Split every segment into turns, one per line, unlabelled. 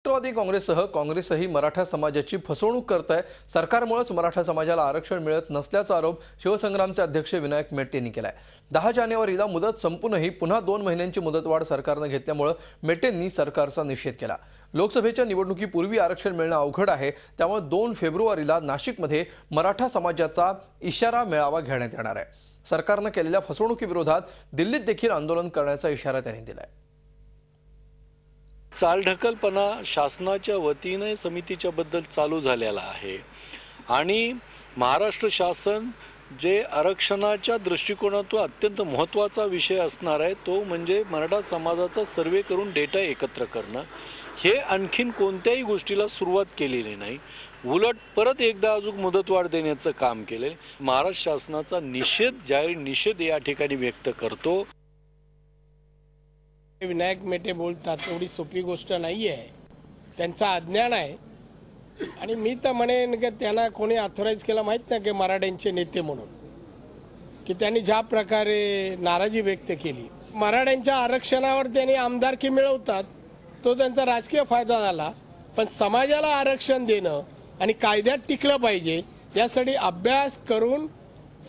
राष्ट्रवादी काँग्रेससह काँग्रेसही मराठा समाजाची फसवणूक करत आहे। सरकारमुळेच मराठा समाजाला आरक्षण मिळत नसल्याचा आरोप शिवसंग्रामचे अध्यक्ष विनायक मेटे यांनी केलाय। 10 जानेवारीला मुदत संपूनही पुन्हा 2 महिन्यांची मुदतवाढ सरकारने घेतल्यामुळे मेटेंनी सरकारचा निषेध केला। लोकसभेच्या निवडणुकीपूर्वी आरक्षण मिळणे अवघड आहे, त्यामुळे 2 फेब्रुवारीला नाशिकमध्ये मराठा समाजाचा इशारा मेळावा घेण्यात येणार आहे। सरकारने केलेल्या फसवणुकीविरोधात दिल्लीत देखील आंदोलन करण्याचा इशारा त्यांनी दिलाय।
चालढकलपणा शासनाच्या वतीने समितीच्या बद्दल चालू झालेला आहे आणि महाराष्ट्र शासन जे आरक्षणाच्या दृष्टिकोनातून अत्यंत महत्त्वाचा विषय असणार आहे तो म्हणजे मराठा समाजाचा सर्वे करून डेटा एकत्र करणं, हे आणखीन कोणत्याही गोष्टीला सुरुवात केलेली नाही। उलट परत एकदा अजून मुदतवाढ देण्याचं काम केले। महाराष्ट्र शासनाचा जाहीर निषेध या ठिकाणी व्यक्त करतो।
विनायक मेटे बोलतात एवढी सोपी गोष्ट नाही आहे, त्यांचा अज्ञान आहे आणि मी तर म्हणेन की त्यांना कोणी ऑथराइज केलं माहीत नाही की मराठ्यांचे नेते म्हणून, की त्यांनी ज्या प्रकारे नाराजी व्यक्त केली मराठ्यांच्या आरक्षणावर त्यांनी आमदारकी मिळवतात, तो त्यांचा राजकीय फायदा झाला। पण समाजाला आरक्षण देणं आणि कायद्यात टिकलं पाहिजे यासाठी अभ्यास करून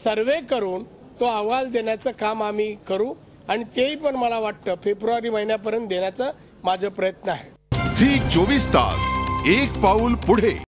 सर्वे करून तो अहवाल देण्याचं काम आम्ही करू आणि तेही पण मला वाटतं फेब्रुवारी महिन्यापर्यंत देण्याचा माझा प्रयत्न आहे।
झी 24 तास एक पाऊल पुढे।